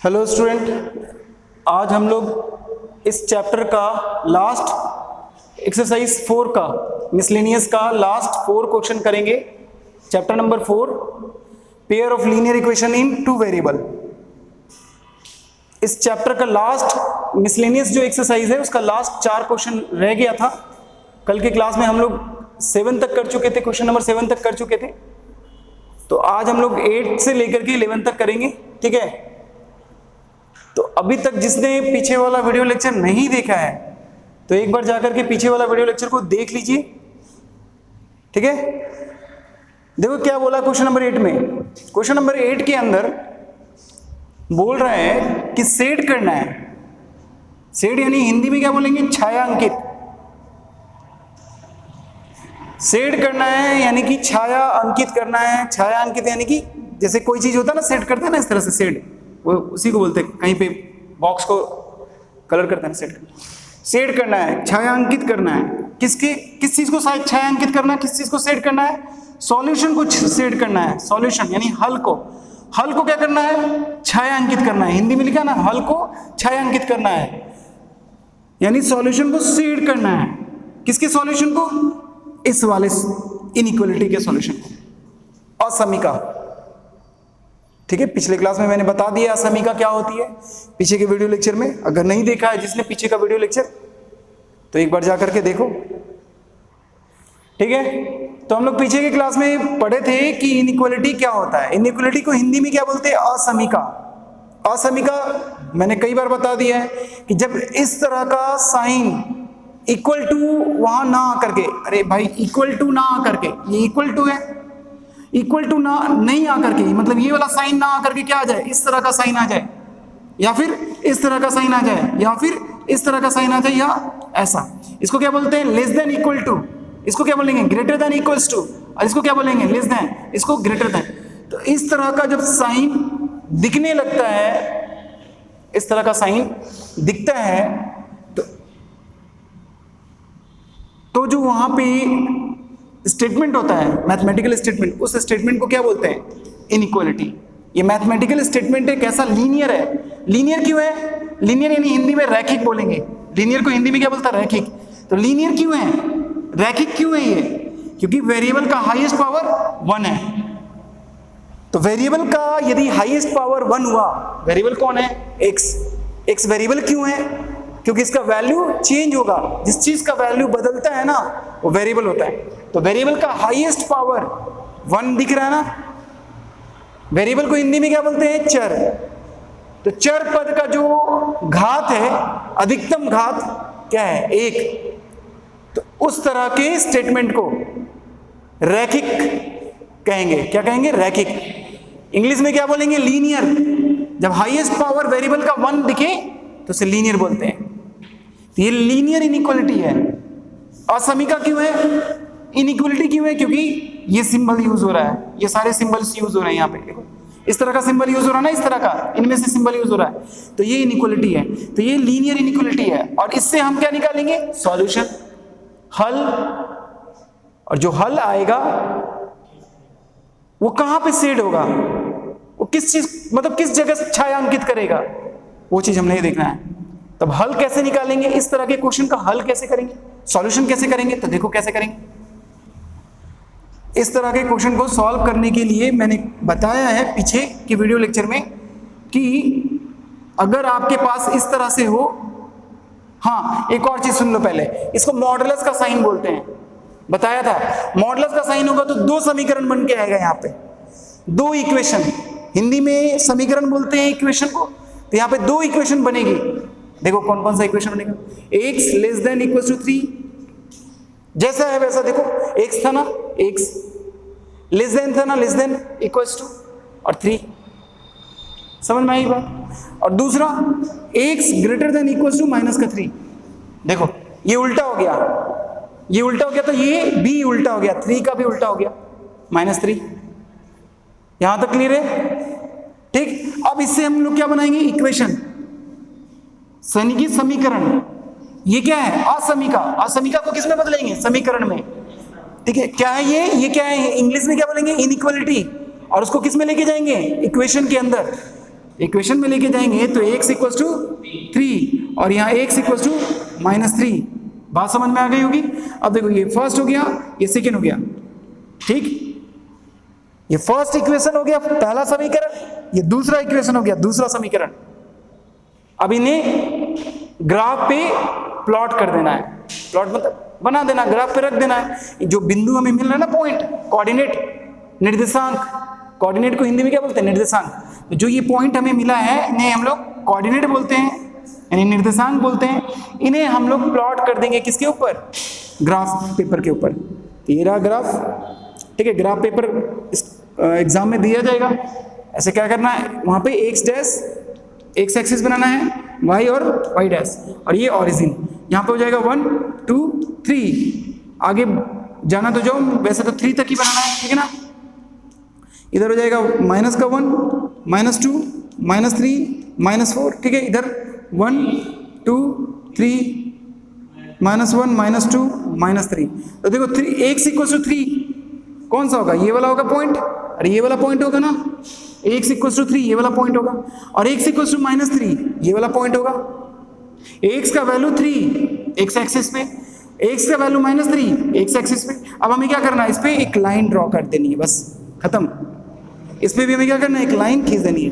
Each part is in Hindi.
हेलो स्टूडेंट, आज हम लोग इस चैप्टर का लास्ट एक्सरसाइज 4 का मिसलेनियस का लास्ट 4 क्वेश्चन करेंगे। Chapter number 4, pair of linear equation in 2 variable. इस चैप्टर का लास्ट मिसलेनियस जो एक्सरसाइज है उसका लास्ट 4 क्वेश्चन रह गया था। कल के क्लास में हम लोग 7 तक कर चुके थे, क्वेश्चन नंबर 7 तक कर चुके थे। तो आज हम लोग 8 से लेकर के 11 तक करेंगे, ठीक है। तो अभी तक जिसने पीछे वाला वीडियो लेक्चर नहीं देखा है तो एक बार जाकर के पीछे वाला वीडियो लेक्चर को देख लीजिए, ठीक है। देखो क्या बोला क्वेश्चन नंबर 8 में। क्वेश्चन नंबर 8 के अंदर बोल रहा है कि शेड करना है। शेड यानी हिंदी में क्या बोलेंगे, छायांकित। शेड करना है यानी कि छाया अंकित करना है। छाया अंकित यानी कि जैसे कोई चीज होता है ना, सेट करते हैं ना इस तरह से, शेड वो उसी को बोलते हैं। कहीं पे बॉक्स को कलर करते हैं, शेड करना है, छायांकित करना है। किस चीज को छायांकित करना है, किस चीज को शेड करना है, सॉल्यूशन को शेड करना है। सॉल्यूशन यानी हल को क्या करना है, छायांकित करना है। हिंदी में लिखा ना, हल को छायांकित करना है यानी सॉल्यूशन को शेड करना है। किसके सॉल्यूशन को, इस वाले इनइक्वालिटी के सॉल्यूशन को, असमीका, ठीक है। पिछले क्लास में मैंने बता दिया असमीका क्या होती है पीछे के वीडियो लेक्चर में। अगर नहीं देखा है जिसने पीछे का वीडियो लेक्चर तो एक बार जा करके देखो, ठीक है। तो हम लोग पीछे के क्लास में पढ़े थे कि इनइक्वालिटी क्या होता है। इनइक्वालिटी को हिंदी में क्या बोलते हैं, असमीका। असमीका मैंने कई बार बता दिया है कि जब इस तरह का साइन इक्वल टू वहां ना आकर के, अरे भाई इक्वल टू ना आकर के, ये इक्वल टू है, इक्वल टू ना नहीं आकर के, मतलब ये वाला साइन ना आकर के क्या आ जाए, इस तरह का साइन आ जाए, या फिर इस तरह का साइन आ जाए, या फिर इस तरह का साइन आ जाए, या ऐसा, इसको क्या बोलते हैं, लेस देन इक्वल टू। इसको क्या बोलेंगे, ग्रेटर देन इक्वल्स टू। और इसको क्या बोलेंगे, लेस देन, इसको ग्रेटर देन। तो इस तरह का जब साइन दिखने लगता है, इस तरह का साइन दिखता है तो जो वहां पे स्टेटमेंट होता है, मैथमेटिकल स्टेटमेंट, उस स्टेटमेंट को क्या बोलते हैं, इनइक्वालिटी। ये मैथमेटिकल स्टेटमेंट है, कैसा, लीनियर है। लीनियर क्यों है, लीनियर यानी हिंदी में रैखिक बोलेंगे। लीनियर को हिंदी में क्या बोलता है, रैखिक। तो लीनियर क्यों है, रैखिक क्यों है ये, क्योंकि वेरिएबल का हाईएस्ट पावर 1 है। तो वेरिएबल का यदि हाईएस्ट पावर 1 हुआ, वेरिएबल कौन है, एक्स वेरिएबल क्यों है, क्योंकि इसका वैल्यू चेंज होगा। जिस चीज का वैल्यू बदलता है ना वो वेरिएबल होता है। तो वेरिएबल का हाईएस्ट पावर 1 दिख रहा है ना। वेरिएबल को हिंदी में क्या बोलते हैं, चर। तो चर पद का जो घात है, अधिकतम घात क्या है, 1। तो उस तरह के स्टेटमेंट को रैखिक कहेंगे। क्या कहेंगे, रैखिक। इंग्लिश में क्या बोलेंगे, लीनियर। जब हाईएस्ट पावर वेरिएबल का 1 दिखे तो उसे लीनियर बोलते हैं। तो ये लीनियर इनइक्वालिटी है। असमीका क्यों है, इनइक्वालिटी क्यों है, क्योंकि ये सिंबल यूज हो रहा है, ये सारे सिंबल्स यूज हो रहे हैं। यहाँ पे देखो, इस तरह का सिंबल यूज हो रहा है ना, इस तरह का, इनमें से सिंबल यूज हो रहा है, तो ये इनइक्वालिटी है। तो ये लीनियर इनइक्वालिटी है। और इससे हम क्या निकालेंगे, सॉल्यूशन, हल। और जो हल आएगा वो कहां पे शेड होगा, वो किस चीज, मतलब किस जगह छायांकित करेगा, वो चीज हमने देखना है। तब हल कैसे निकालेंगे, इस तरह के क्वेश्चन का हल कैसे करेंगे, सॉल्यूशन कैसे करेंगे, तो देखो कैसे करेंगे। इस तरह के क्वेश्चन को सॉल्व करने के लिए मैंने बताया है पीछे के वीडियो लेक्चर में कि अगर आपके पास इस तरह से हो, हाँ एक और चीज सुन लो पहले, इसको मॉडुलस का साइन बोलते हैं, बताया था। मॉडुलस का साइन होगा तो 2 समीकरण बन के आएगा यहाँ पे, 2 इक्वेशन। हिंदी में समीकरण बोलते हैं इक्वेशन को। तो यहाँ पे 2 इक्वेशन बनेगी। देखो कौन कौन सा इक्वेशन बनेगा, x less than equal to 3, जैसा है वैसा। देखो x था ना, x लेस देन था ना, लेस देन इक्वल टू, और 3। समझ में आई बात। और दूसरा x greater than equal to minus का 3। देखो ये उल्टा हो गया, ये उल्टा हो गया, तो ये भी उल्टा हो गया, 3 का भी उल्टा हो गया, -3। यहां तक क्लियर है, ठीक। अब इससे हम लोग क्या बनाएंगे, इक्वेशन, यानी कि समीकरण। ये क्या है, असमीका। असमीका को किस में बदलेंगे, समीकरण में, ठीक है। क्या है ये क्या है, इंग्लिश में क्या बोलेंगे, इनइक्वालिटी। और उसको किस में लेके जाएंगे, इक्वेशन के अंदर। इक्वेशन में लेके जाएंगे तो x इक्वल्स टू 3 और यहाँ x इक्वल्स टू -3। बात समझ में आ गई होगी। अब देखो ये फर्स्ट हो गया, ये सेकेंड हो गया, ठीक। ये फर्स्ट इक्वेशन हो गया पहला समीकरण, ये दूसरा इक्वेशन हो गया दूसरा समीकरण। अब इन्हें ग्राफ पे प्लॉट कर देना है, प्लॉट मतलब बना देना, ग्राफ पे रख देना है। जो बिंदु हमें मिल रहा है ना, पॉइंट, कोऑर्डिनेट, निर्देशांक, कोऑर्डिनेट को हिंदी में क्या बोलते हैं, निर्देशांक। तो जो ये पॉइंट हमें मिला है इन्हें हम लोग कोऑर्डिनेट बोलते हैं, यानी निर्देशांक बोलते हैं। इन्हें हम लोग प्लॉट कर देंगे किसके ऊपर, ग्राफ पेपर के ऊपर। तो ये रहा ग्राफ, ठीक है। ग्राफ पेपर एग्जाम में दिया जाएगा। ऐसे क्या करना है, वहां पे एक्स डैश, एक्स एक्सिस बनाना है, वाई और वाई डैश, और ये ऑरिजिन यहाँ पे हो जाएगा 1 2 3। आगे जाना तो जाओ, वैसे तो 3 तक ही बनाना है, ठीक है ना। इधर हो जाएगा माइनस का 1, -2, -3, -4, ठीक है। इधर 1 2 3, -1 -2 -3। तो देखो 3 x = 3 कौन सा होगा, ये वाला होगा पॉइंट, अरे ये वाला पॉइंट होगा ना। x = 3 ये वाला पॉइंट होगा, और x = -3 ये वाला पॉइंट होगा। x का वैल्यू 3 x एक्सिस पे, x का वैल्यू -3 x एक्सिस पे। अब हमें क्या करना है, इस पे एक लाइन ड्रॉ कर देनी है, बस खत्म। इस पे भी हमें क्या करना है, एक लाइन खींच देनी है।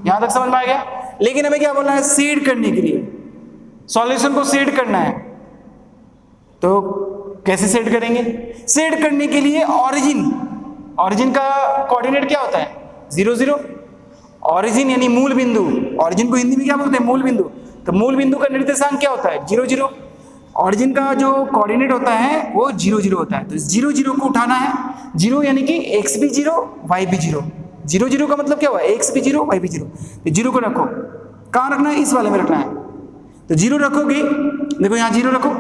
यहां तक समझ में आ गया। लेकिन हमें क्या बोलना है, शेड करने के लिए, सॉल्यूशन को शेड करना है। तो कैसे शेड करेंगे, शेड करने के लिए ऑरिजिन का कोऑर्डिनेट क्या होता है, 0 0। ऑरिजिन यानी मूल बिंदु, ऑरिजिन को हिंदी में क्या बोलते हैं, मूल बिंदु। तो मूल बिंदु का निर्देशांक क्या होता है, 0 0। ऑरिजिन का जो कोऑर्डिनेट होता है वो 0 0 होता है। तो 0 0 को उठाना है, 0 यानी कि x भी 0 y भी 0। 0 0 का मतलब क्या हुआ, x भी 0 y भी 0। तो 0 को रखो, कहाँ रखना है, इस वाले में रखना है। तो 0 रखोगे, देखो यहाँ 0 रखो,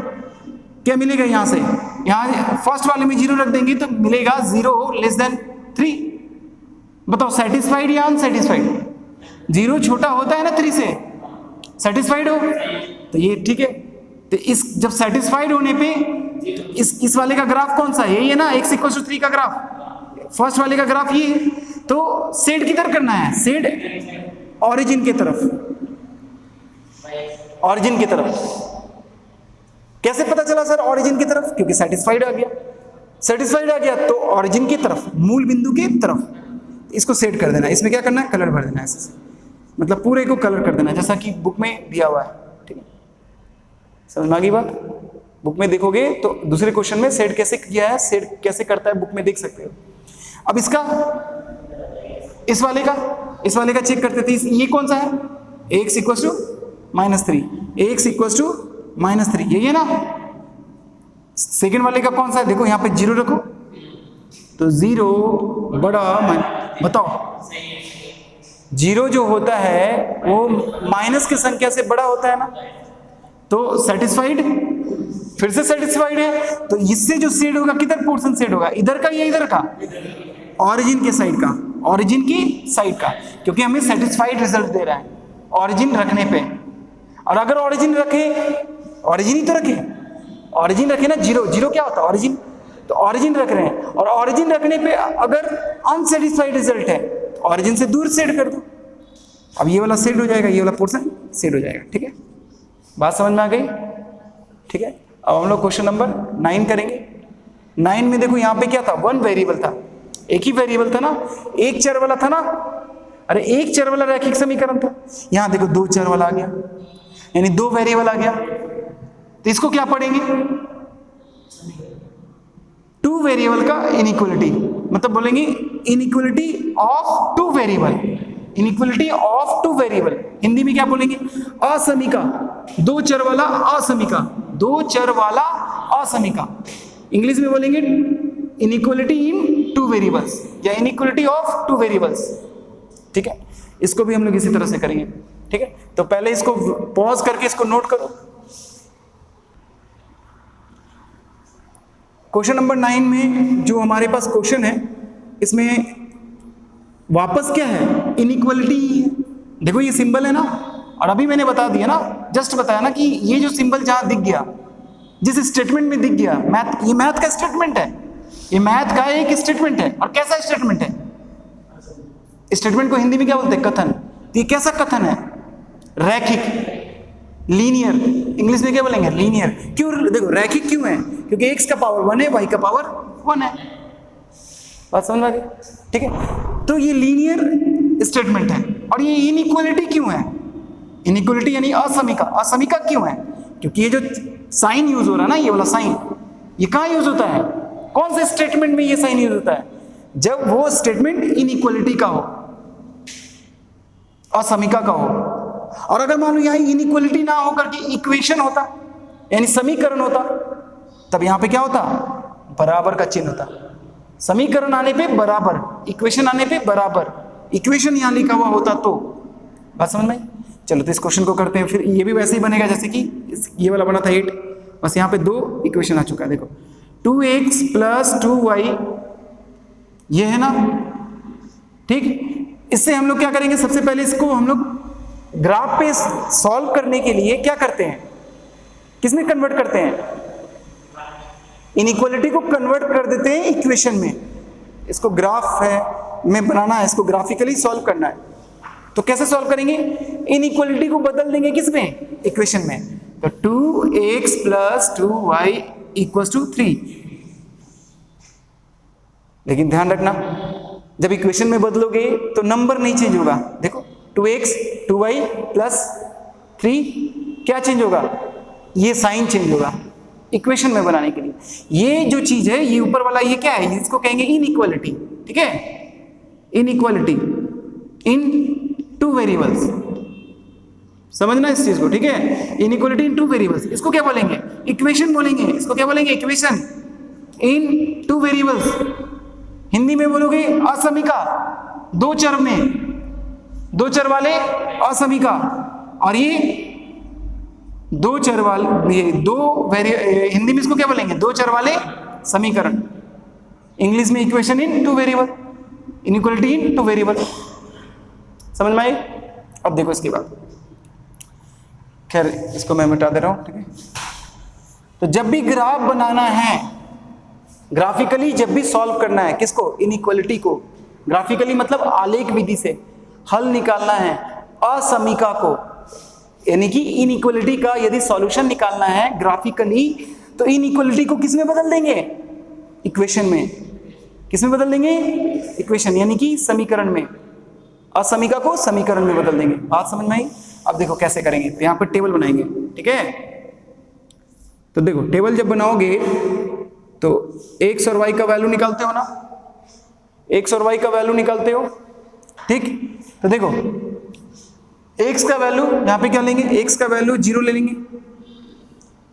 क्या मिलेगा यहाँ से, यहाँ फर्स्ट वाले में 0 रख देंगे तो मिलेगा 0 < 3। बताओ सेटिस्फाइड या अनसेटिस्फाइड, 0 छोटा होता है ना 3 से, सेटिस्फाइड हो तो ये ठीक है। तो इस जब सेटिस्फाइड होने पे तो इस वाले का ग्राफ कौन सा है, यही है ना, x = 3 का ग्राफ, फर्स्ट वाले का ग्राफ ये है। तो शेड किधर करना है, शेड ऑरिजिन की तरफ, ऑरिजिन की तरफ। कैसे पता चला सर ऑरिजिन की तरफ, क्योंकि सेटिस्फाइड आ गया, सेटिस्फाइड आ गया तो ऑरिजिन की तरफ, मूल बिंदु की तरफ। इसको सेट कर देना है। इसमें क्या करना है, कलर भर देना है, ऐसे मतलब पूरे को कलर कर देना है, जैसा कि बुक में दिया हुआ है, ठीक है। समझ में आ गई बात। बुक में देखोगे तो दूसरे क्वेश्चन में सेट कैसे किया है, सेट कैसे करता है, बुक में देख सकते हो। अब इसका, इस वाले का चेक करते थे। ये कौन सा है, x = -3, x = -3 यही है ना। सेकेंड वाले का कौन सा है, देखो यहाँ पे 0 रखो, तो 0 बड़ा बताओ, 0 जो होता है वो माइनस की संख्या से बड़ा होता है ना। तो सेटिस्फाइड, फिर से सेटिस्फाइड है। तो इससे जो शेड होगा, किधर पोर्शन शेड होगा, इधर का या इधर का, ऑरिजिन के साइड का, ऑरिजिन की साइड का, क्योंकि हमें सेटिस्फाइड रिजल्ट दे रहा है ऑरिजिन रखने पे। और अगर ऑरिजिन रखे, ऑरिजिन ही तो रखे, ऑरिजिन रखे ना, 0 0 क्या होता है, ऑरिजिन। तो ऑरिजिन रख रहे हैं, और ऑरिजिन रखने पे अगर अनसेटिस्फाइड रिजल्ट है तो ऑरिजिन से दूर शेड कर दो। अब ये वाला शेड हो जाएगा, ये वाला पोर्शन शेड हो जाएगा, ठीक है। बात समझ में आ गई, ठीक है। अब हम लोग क्वेश्चन नंबर 9 करेंगे। 9 में देखो यहाँ पे क्या था, 1 वेरिएबल था, एक ही वेरिएबल था ना, एक चर वाला था ना। अरे एक चर वाला रैखिक समीकरण था, यहाँ देखो 2 चर वाला आ गया, यानी 2 वेरिएबल आ गया। तो इसको क्या पढ़ेंगे, 2 वेरिएबल का इनइक्वालिटी, मतलब बोलेंगे inequality of 2 variable, inequality of 2 variable. Hindi में क्या बोलेंगे, असमीका, 2 चर वाला असमीका, 2 चर वाला असमीका। इंग्लिश में बोलेंगे इनइक्वालिटी इन 2 वेरिएबल्स या इनइक्वालिटी ऑफ 2 वेरिएबल्स, ठीक है। इसको भी हम लोग इसी तरह से करेंगे, ठीक है। तो पहले इसको पॉज करके इसको नोट करो। क्वेश्चन नंबर 9 में जो हमारे पास क्वेश्चन है, इसमें वापस क्या है, इनइक्वालिटी है। देखो ये सिंबल है ना, और अभी मैंने बता दिया ना, जस्ट बताया ना कि ये जो सिंबल जहां दिख गया, जिस स्टेटमेंट में दिख गया, मैथ, ये मैथ का स्टेटमेंट है, ये मैथ का एक स्टेटमेंट है। और कैसा स्टेटमेंट है, स्टेटमेंट को हिंदी में क्या बोलते हैं? कथन। तो ये कैसा कथन है? रैखिक, लीनियर। इंग्लिश में क्या बोलेंगे? लीनियर। क्यों? देखो रैखिक क्यों है? क्योंकि x का पावर 1 है, y का पावर 1 है। बात समझ में आ गई? ठीक है, तो ये लीनियर स्टेटमेंट है। और ये इनइक्वालिटी क्यों है? इनइक्वालिटी यानी असमीका। असमीका क्यों है? क्योंकि ये जो साइन यूज हो रहा है ना, ये वाला साइन, ये कहाँ यूज होता है? कौन से स्टेटमेंट में ये साइन यूज होता है? जब वो स्टेटमेंट इनइक्वालिटी का हो, असमीका का हो। और अगर मान लो यहाँ इनइक्वालिटी ना होकर के इक्वेशन होता, यानी समीकरण होता, तब यहाँ पे क्या होता? बराबर का चिन्ह होता। समीकरण आने पे बराबर, इक्वेशन आने पे बराबर, इक्वेशन यहाँ लिखा हुआ होता तो। बात समझ में? चलो तो इस क्वेश्चन को करते हैं। फिर ये भी वैसे ही बनेगा जैसे कि ये वाला बना था 8, बस यहाँ पे 2 इक्वेशन आ चुका है। देखो 2x + 2y, ये है ना, ठीक। इससे हम लोग क्या करेंगे? सबसे पहले इसको हम लोग ग्राफ पे सॉल्व करने के लिए क्या करते हैं? किसमें कन्वर्ट करते हैं? इनइक्वालिटी को कन्वर्ट कर देते हैं इक्वेशन में। इसको ग्राफ है में बनाना है, इसको ग्राफिकली सॉल्व करना है। तो कैसे सॉल्व करेंगे? इनइक्वालिटी को बदल देंगे किसमें? इक्वेशन में। तो 2x + 2y = 3। लेकिन ध्यान रखना, जब इक्वेशन में बदलोगे तो नंबर नहीं चेंज होगा। देखो 2x 2y + 3 क्या चेंज होगा? ये साइन चेंज होगा इक्वेशन में बनाने के लिए। ये जो चीज है, ये ऊपर वाला, ये क्या है? इसको कहेंगे इनइक्वालिटी। ठीक है, इनइक्वालिटी इन 2 वेरिएबल्स। समझना इस चीज को, ठीक है? इनइक्वालिटी इन 2 वेरिएबल्स, इसको क्या बोलेंगे? इक्वेशन बोलेंगे। इसको क्या बोलेंगे? Equation in 2 variables. हिंदी में बोलोगे असमीका, 2 चर में, 2 चर वाले असमीका। और ये 2 चर वाले, ये 2 हिंदी में इसको क्या बोलेंगे? 2 चर वाले समीकरण। इंग्लिश में equation in 2 variable, inequality in 2 variable. समझ में आई? अब देखो इसके बाद, खैर इसको मैं मिटा दे रहा हूं, ठीक है। तो जब भी ग्राफ बनाना है, ग्राफिकली जब भी सॉल्व करना है, किसको? इनइक्वालिटी को। ग्राफिकली मतलब आलेख विधि से हल निकालना है असमीका को, यानी कि इनइक्वालिटी का यदि सॉल्यूशन निकालना है ग्राफिकली, तो इनइक्वालिटी को किस में बदल देंगे? इक्वेशन में। किस में बदल देंगे? इक्वेशन, यानी कि समीकरण में। असमीका को समीकरण में बदल देंगे। बात समझ में आई? अब देखो कैसे करेंगे। तो यहाँ पर टेबल बनाएंगे, ठीक है। तो देखो टेबल जब बनाओगे तो x और y का वैल्यू निकालते हो ना, x और y का वैल्यू निकालते हो, ठीक। तो देखो x का वैल्यू यहाँ पे क्या लेंगे? x का वैल्यू 0 ले लेंगे।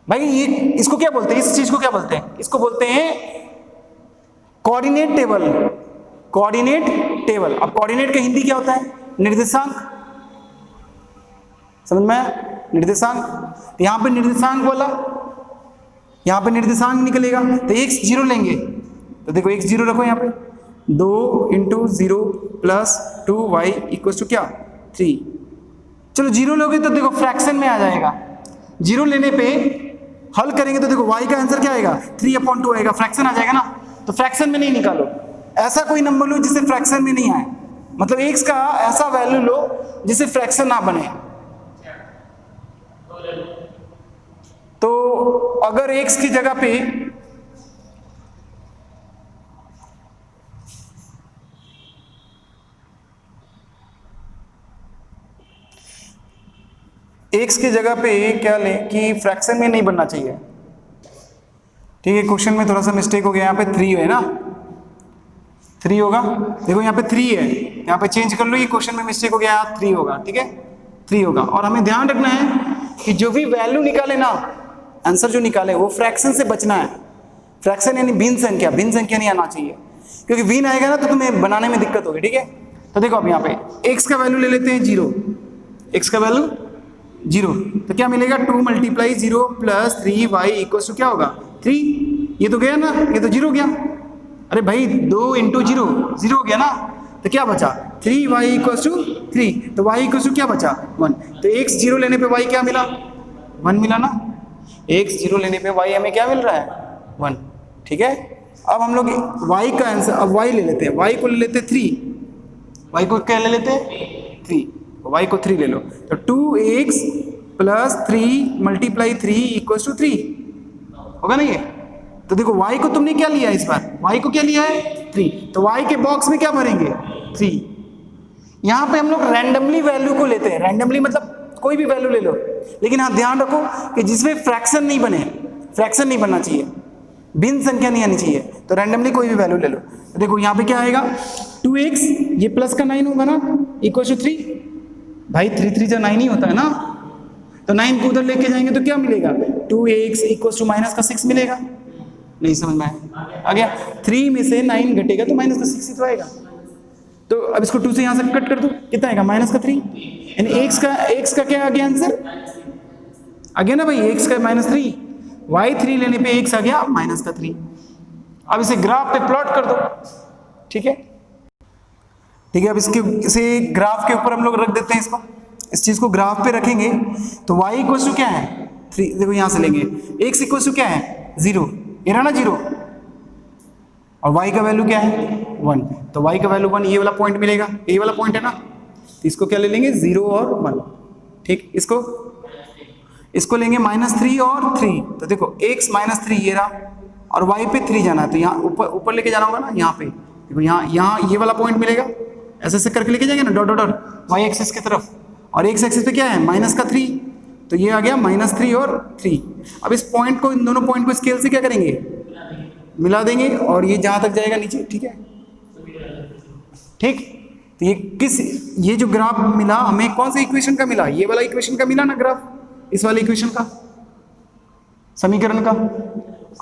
भाई ये इसको क्या बोलते हैं? इस चीज को क्या बोलते हैं? इसको बोलते हैं कोऑर्डिनेट टेबल। Coordinate table. अब कोऑर्डिनेट का हिंदी क्या होता है? निर्देशांक। समझ में आया? निर्देशांक। तो यहाँ पे निर्देशांक बोला, यहाँ पे निर्देशांक निकलेगा, तो x 0 लेंगे। तो देखो x 0 रखो यहाँ पे, 2 × 0 + 2y = क्या? 3। चलो 0 लोगे तो देखो फ्रैक्शन में आ जाएगा। 0 लेने पे हल करेंगे तो देखो y का आंसर क्या आएगा? 3/2 आएगा। फ्रैक्शन आ जाएगा ना, तो फ्रैक्शन में नहीं निकालो। ऐसा कोई नंबर लो जिससे फ्रैक्शन में नहीं आए, मतलब x का ऐसा वैल्यू लो जिससे फ्रैक्शन ना बने। तो अगर x की जगह पे x की जगह पे क्या लें कि फ्रैक्शन में नहीं बनना चाहिए, ठीक है। क्वेश्चन में थोड़ा सा मिस्टेक हो गया, यहाँ पे 3 है ना, 3 होगा। देखो यहाँ पे 3 है, यहाँ पे चेंज कर लो, ये क्वेश्चन में मिस्टेक हो गया, यहाँ 3 होगा, ठीक है, 3 होगा। और हमें ध्यान रखना है कि जो भी वैल्यू निकाले ना, आंसर जो निकाले वो फ्रैक्शन से बचना है। फ्रैक्शन यानी भिन्न संख्या, भिन्न संख्या नहीं आना चाहिए, क्योंकि भिन्न आएगा ना तो तुम्हें बनाने में दिक्कत होगी, ठीक है। तो देखो अब यहाँ पे x का वैल्यू ले लेते हैं 0, x का वैल्यू 0, तो क्या मिलेगा? 2 × 0 + 3y = क्या होगा? 3। ये तो गया ना, ये तो 0 गया। अरे भाई 2 × 0 0 हो गया ना, तो क्या बचा? 3y = 3, तो y = क्या बचा? 1। तो x 0 लेने पे y क्या मिला? 1 मिला ना। x 0 लेने पे y हमें क्या मिल रहा है? 1, ठीक है। अब हम लोग y का आंसर, अब y ले लेते हैं, y को ले लेते हैं 3, y को क्या ले लेते हैं 3, y को 3 ले लो, तो 2x plus 3 multiply 3 equals to 3 होगा ना ये। तो देखो y को तुमने क्या लिया इस बार, y को क्या लिया है 3, तो y के बॉक्स में क्या भरेंगे 3। यहाँ पे हम लोग रैंडमली वैल्यू को लेते हैं, रैंडमली मतलब कोई भी वैल्यू ले लो, लेकिन हाँ ध्यान रखो कि जिसमें फ्रैक्शन नहीं बने, फ्रैक्शन नहीं बनना चाहिए, भिन्न संख्या नहीं आनी चाहिए, तो रैंडमली कोई भी वैल्यू ले लो। तो देखो यहाँ पे क्या आएगा 2x, ये प्लस का 9 होगा ना इक्वल टू 3, भाई 3 3 9 ही होता है ना, तो 9 को उधर लेके जाएंगे तो क्या मिलेगा 2x इक्वल टू माइनस का 6 मिलेगा। नहीं समझ में आ गया, 3 में से 9 घटेगा तो माइनस का 6 ही तो आएगा। तो अब इसको 2 से यहाँ से कट कर दो, कितना आएगा माइनस का 3, यानी x का क्या आ गया आंसर आ गया ना भाई, x का -3, y3 लेने पे x आ गया -3। अब इसे ग्राफ पे प्लॉट कर दो, ठीक है ठीक है। अब इसे ग्राफ के ऊपर हम लोग रख देते हैं, इसको इस चीज को ग्राफ पे रखेंगे तो y इक्वल टू क्या है 3, देखो यहां से लेंगे, x इक्वल टू क्या है 0, ये रहा ना 0, और y का वैल्यू क्या है 1, तो y का वैल्यू 1, ये वाला पॉइंट मिलेगा, ये वाला पॉइंट है ना, तो इसको क्या ले लेंगे 0 और 1, ठीक। इसको लेंगे -3 और 3, तो देखो x -3 ये रहा, और y पे 3 जाना है, तो यहाँ ऊपर लेके जाना होगा ना, यहाँ पे देखो, यहाँ ये वाला पॉइंट मिलेगा, ऐसे ऐसे करके लेके जाएंगे ना dot dot dot y axis की तरफ, और x एक्सिस पे क्या है -3, तो ये आ गया -3 और 3। अब इस पॉइंट को, इन दोनों पॉइंट को स्केल से क्या करेंगे मिला देंगे, और ये जहां तक जाएगा नीचे, ठीक है ठीक। तो ये जो ग्राफ मिला हमें कौन से इक्वेशन का मिला, ये वाला इक्वेशन का मिला ना ग्राफ, इस वाले इक्वेशन का, समीकरण का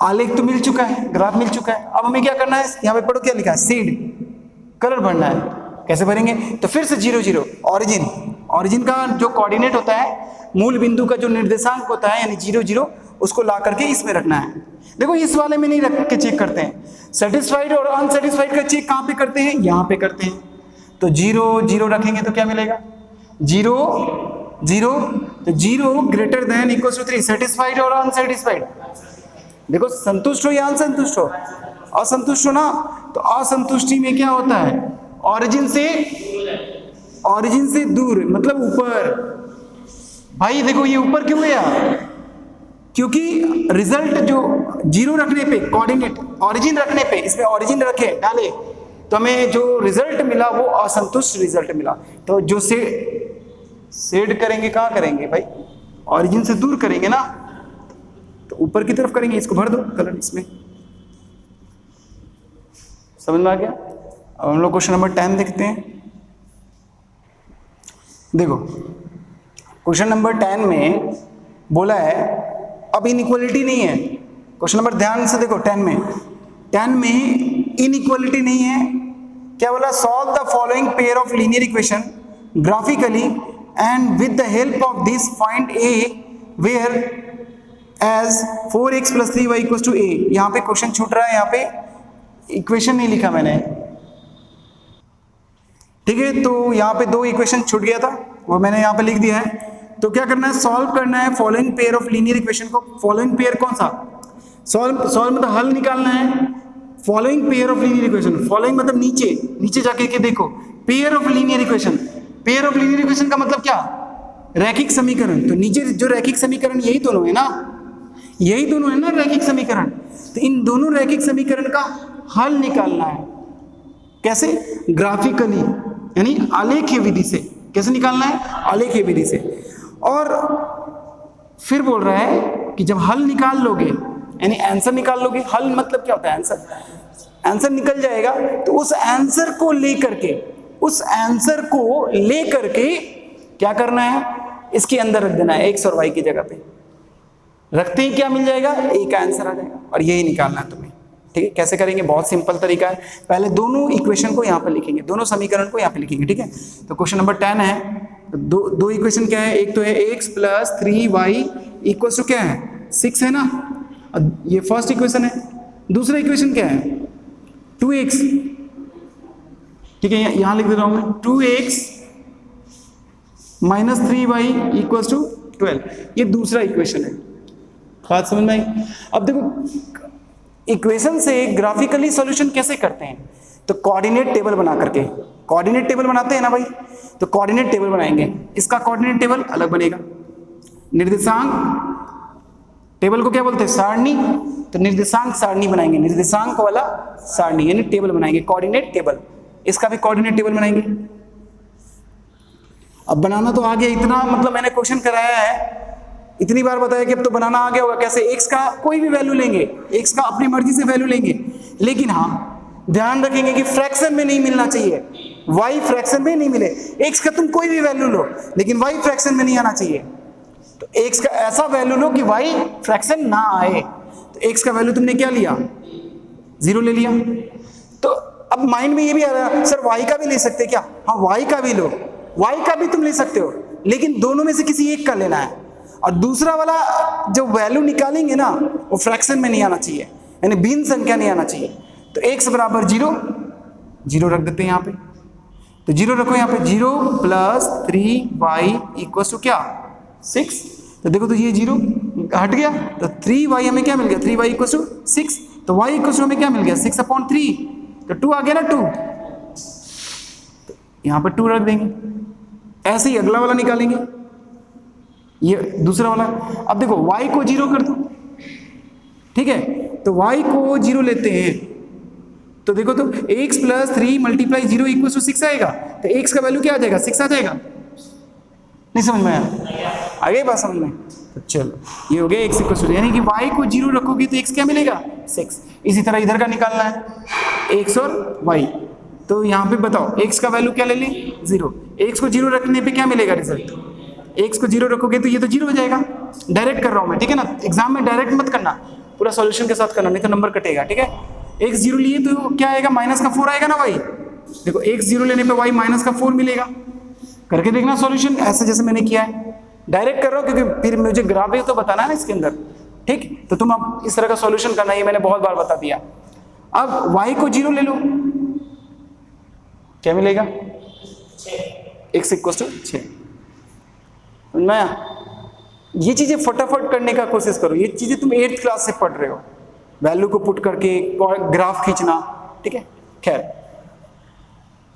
आलेख तो मिल चुका है, ग्राफ मिल चुका है। अब हमें क्या करना है, यहाँ पे पढ़ो क्या लिखा है, सीड कलर भरना है। कैसे भरेंगे, तो फिर से 0 0 ऑरिजिन का जो कोऑर्डिनेट होता है, मूल बिंदु का जो निर्देशांक होता है यानी 0 0, उसको ला करके इसमें रखना है। देखो इस वाले में नहीं रख के चेक करते हैं, सेटिस्फाइड और अनसेटिस्फाइड का चेक कहाँ पे करते हैं, यहाँ पे करते हैं। तो 0 0 रखेंगे तो क्या मिलेगा 0 0, तो 0 greater than equal to 3, satisfied और अनसेटिस्फाइड, देखो संतुष्ट हो या असंतुष्ट हो, असंतुष्ट हो ना, तो असंतुष्टि में क्या होता है, ऑरिजिन से दूर मतलब ऊपर। भाई देखो ये ऊपर क्यों गया, क्योंकि रिजल्ट जो 0 रखने पे कोऑर्डिनेट, ऑरिजिन रखने पे, इसमें ऑरिजिन रखे डाले तो हमें जो रिजल्ट मिला वो असंतुष्ट रिजल्ट मिला। तो जो शेड करेंगे कहाँ करेंगे भाई, ऑरिजिन से दूर करेंगे ना, तो ऊपर की तरफ करेंगे। इसको भर दो कलर इसमें, समझ में आ गया। अब हम लोग क्वेश्चन नंबर 10 देखते हैं। देखो क्वेश्चन नंबर 10 में बोला है, अब इनइक्वालिटी नहीं है, क्वेश्चन नंबर ध्यान से देखो 10 में इनइक्वालिटी नहीं है। क्या बोला, solve the following pair of linear equation graphically and with the help of this find a where as 4x + 3y = a। यहाँ पे क्वेश्चन छूट रहा है, यहाँ पे इक्वेशन नहीं लिखा मैंने, ठीक है। तो यहाँ पे 2 इक्वेशन छूट गया था, वो मैंने यहाँ पे लिख दिया है। तो क्या करना है, सॉल्व करना है following pair of linear equation को। फॉलोइंग पेयर कौन सा, सॉल्व मतलब हल निकालना है। Following pair of linear equation, following मतलब नीचे जाके के देखो, pair of linear equation, pair of linear equation का मतलब क्या, रैखिक समीकरण। तो नीचे जो रैखिक समीकरण यही दोनों है ना, यही दोनों है ना रैखिक समीकरण। तो इन दोनों रैखिक समीकरण का हल निकालना है। कैसे, ग्राफिकली यानी आलेखीय विधि से। कैसे निकालना है, आलेखीय विधि से। और फिर बोल रहा है कि जब हल निकाल लोगे यानी आंसर निकाल लोगे, हल मतलब क्या होता है, आंसर निकल जाएगा, तो उस आंसर को लेकर के क्या करना है, इसके अंदर रख देना है, x और y की जगह पे रखते ही क्या मिल जाएगा, एक आंसर आ जाएगा, और यही निकालना है तुम्हें। ठीक है, कैसे करेंगे, बहुत सिंपल तरीका है। पहले दोनों इक्वेशन को यहाँ पर लिखेंगे, दोनों समीकरण को यहाँ पे लिखेंगे, ठीक है। तो क्वेश्चन नंबर 10 है, दो इक्वेशन क्या है, एक तो है x + 3y = क्या है 6 है ना, ये फर्स्ट इक्वेशन है। दूसरा इक्वेशन क्या है 2x, ठीक है, यहाँ लिख दे रहा हूँ मैं, 2x - 3y = 12, ये दूसरा इक्वेशन है। बात समझ में आई। अब देखो इक्वेशन से ग्राफिकली सॉल्यूशन कैसे करते हैं, तो कोऑर्डिनेट टेबल बना करके, कोऑर्डिनेट टेबल बनाते हैं ना भाई, तो कोऑर्डिनेट टेबल बनाएंगे, इसका कोऑर्डिनेट टेबल अलग बनेगा। निर्देशांक टेबल को क्या बोलते हैं, सारणी, तो निर्देशांक सारणी बनाएंगे, निर्देशांक वाला सारणी यानी टेबल बनाएंगे, कोऑर्डिनेट टेबल। इसका भी कोऑर्डिनेट टेबल बनाएंगे। अब बनाना तो आ गया, इतना मतलब मैंने क्वेश्चन कराया है, इतनी बार बताया कि अब तो बनाना आ गया होगा। कैसे, एक्स का कोई भी वैल्यू लेंगे, एक्स का अपनी मर्जी से वैल्यू लेंगे, लेकिन हाँ ध्यान रखेंगे कि फ्रैक्शन में नहीं मिलना चाहिए, वाई फ्रैक्शन में नहीं मिले। एक्स का तुम कोई भी वैल्यू लो, लेकिन वाई फ्रैक्शन में नहीं आना चाहिए। तो एक्स का ऐसा वैल्यू लो कि वाई फ्रैक्शन ना आए। तो एक्स का वैल्यू तुमने क्या लिया, 0 ले लिया। तो अब माइंड में ये भी आ रहा है, सर वाई का भी ले सकते क्या? हाँ वाई का भी लो, वाई का भी तुम ले सकते हो, लेकिन दोनों में से किसी एक का लेना है। और दूसरा वाला जो वैल्यू निकालेंगे ना, वो फ्रैक्शन में नहीं आना चाहिए, यानी भिन्न संख्या नहीं आना चाहिए। तो x बराबर 0, 0 रख देते हैं यहाँ पे। तो 0 रखो यहाँ पे, 0 प्लस 3y इक्वल टू क्या, 6। तो देखो तो ये 0 हट गया, तो 3y हमें क्या मिल गया, 3y इक्वल टू 6। तो y इक्वल टू हमें क्या मिल गया, 6/3। तो 2 आ गया ना, 2। तो यहाँ पर 2 रख देंगे। ऐसे ही अगला वाला निकालेंगे, ये दूसरा वाला। अब देखो y को 0 कर दो, ठीक है, तो y को 0 लेते हैं, तो देखो तो x plus 3 multiply 0 equal to 6 आएगा। तो x का वैल्यू क्या आ जाएगा, 6 आ जाएगा। नहीं समझ में आया, आ गई बात समझ में? तो चलो ये हो गया x इक्वल टू, यानी कि y को 0 रखोगे तो x क्या मिलेगा, 6। इसी तरह इधर का निकालना है, x और y। तो यहाँ पे बताओ x का वैल्यू क्या ले लें, 0। x को 0 रखने पे क्या मिलेगा रिजल्ट, x को 0 रखोगे तो ये तो 0 हो जाएगा। डायरेक्ट कर रहा हूं मैं, ठीक है ना, एग्जाम में डायरेक्ट मत करना, पूरा सॉल्यूशन के साथ करना, नहीं तो नंबर कटेगा, ठीक है। x 0 लिए तो क्या आएगा, माइनस का 4 आएगा ना भाई। देखो x 0 लेने पे y माइनस का 4 मिलेगा। करके देखना सॉल्यूशन, ऐसे जैसे मैंने किया है। डायरेक्ट कर रहा हूं क्योंकि फिर मुझे ग्राफ भी तो बताना है ना इसके अंदर, ठीक। तो तुम अब इस तरह का सॉल्यूशन करना, ये मैंने बहुत बार बता दिया। अब y को 0 ले लो, क्या मिलेगा, x इक्वल टू 6। मैं ये चीजें फटाफट करने का कोशिश करो, ये चीजें तुम 8th क्लास से पढ़ रहे हो, वैल्यू को पुट करके ग्राफ खींचना, ठीक है। खैर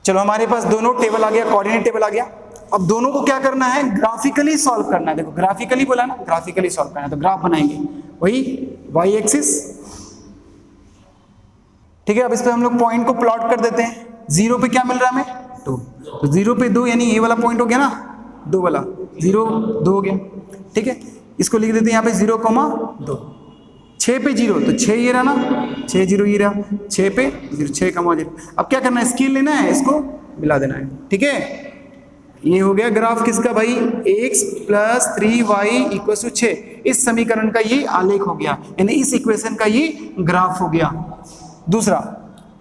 चलो, हमारे पास दोनों टेबल आ गया, कोऑर्डिनेट टेबल आ गया। अब दोनों को क्या करना है, ग्राफिकली सॉल्व करना है। देखो ग्राफिकली बोला ना, ग्राफिकली सॉल्व करना है, तो ग्राफ बनाएंगे, वही y एक्सिस, ठीक है। अब इस पे हम लोग पॉइंट को प्लॉट कर देते हैं। 0 पे क्या मिल रहा है हमें, 2। तो 0 पे 2, यानी ये वाला पॉइंट हो गया ना, 2 वाला, 0 2 हो गया, ठीक है। इसको लिख देते हैं यहाँ पे 0,2। 6 पे 0, तो 6 ये रहा ना, 6 0 ये रहा, 6 पे 0, 6,0। अब क्या करना है, स्केल लेना है, इसको मिला देना है, ठीक है। ये हो गया ग्राफ किसका भाई, x plus 3y equal to 6। इस समीकरण का ये आलेख हो गया, यानी इस इक्वेशन का ये ग्राफ हो गया। दूसरा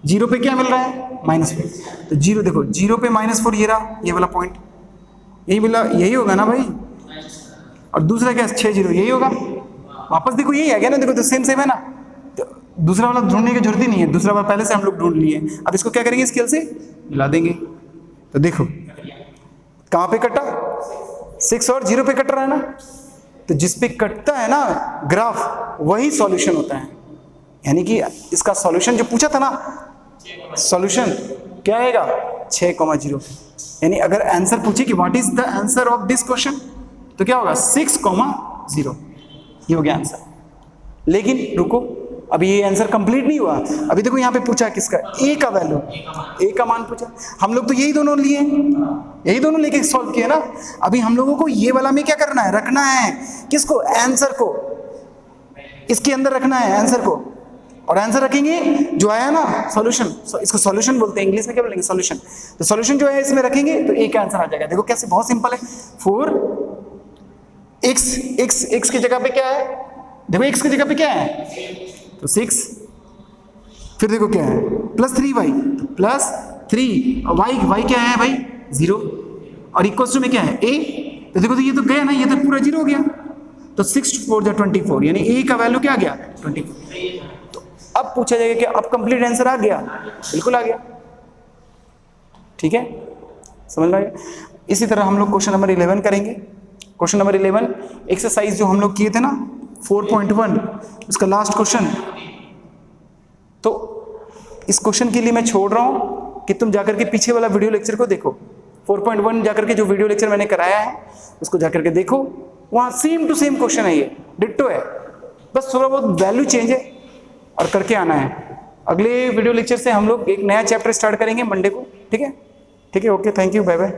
0 पे क्या मिल रहा है, -4। तो 0 देखो, 0 पे -4 ये रहा, ये वाला पॉइंट, यही मिला, यही होगा ना भाई। और दूसरा क्या, 6 0 यही होगा। वापस देखो यही आ गया ना, देखो तो सेम है ना। तो दूसरा वाला ढूंढने की जरूरत ही नहीं है, दूसरा वाला पहले से हम लोग ढूंढ लिए। अब इसको क्या करेंगे, स्केल से मिला देंगे। तो देखो कहाँ पे कटा, 6 और 0 पे कट रहा है ना। तो जिस पे कटता है ना ग्राफ, वही सॉल्यूशन होता है। यानी कि इसका सॉल्यूशन जो पूछा था ना, सॉल्यूशन क्या आएगा, 6,0। यानी अगर आंसर पूछे कि what is the answer of this question, तो क्या होगा, 6,0। ये हो गया आंसर। लेकिन रुको, अभी ये आंसर कंप्लीट नहीं हुआ। अभी देखो यहाँ पे पूछा किसका, a का वैल्यू, a का मान पूछा। हम लोग तो यही दोनों लिए, यही दोनों लेके सॉल्व किए ना। अभी हम लोगों को ये वाला में क्या करना है, रखना है किसको, आंसर को, इसके अंदर रखना है आंसर को। और आंसर रखेंगे जो आया ना सॉल्यूशन, इसको सॉल्यूशन बोलते हैं, इंग्लिश में क्या बोलेंगे, सॉल्यूशन। तो सॉल्यूशन जो है इसमें रखेंगे तो a का आंसर आ जाएगा। देखो कैसे, बहुत सिंपल है। 4x की जगह पे क्या है, देखो x की जगह पे क्या है, तो 6। फिर देखो क्या है, प्लस 3y, तो प्लस 3, और y क्या है भाई, 0। और इक्वल्स टू में क्या है, a। तो देखो तो ये तो गया ना, ये तो पूरा 0 हो गया। तो 6 4 24, यानी a का वैल्यू क्या आ गया, 24। तो अब पूछा जाएगा कि अब कंप्लीट आंसर आ गया, बिल्कुल आ गया, ठीक है, समझ में आ गया। इसी तरह हम लोग क्वेश्चन नंबर 11 करेंगे। क्वेश्चन नंबर 11 एक्सरसाइज जो हम लोग किए थे ना 4.1, उसका लास्ट क्वेश्चन। तो इस क्वेश्चन के लिए मैं छोड़ रहा हूं, कि तुम जाकर के पीछे वाला वीडियो लेक्चर को देखो, 4.1 जाकर के जो वीडियो लेक्चर मैंने कराया है उसको जाकर के देखो, वहाँ सेम टू सेम क्वेश्चन है, ये डिट्टो है, बस थोड़ा बहुत वैल्यू चेंज है और करके आना है। अगले वीडियो लेक्चर से हम लोग एक नया चैप्टर स्टार्ट करेंगे मंडे को, ठीक है? ठीक है, okay, thank you, bye bye.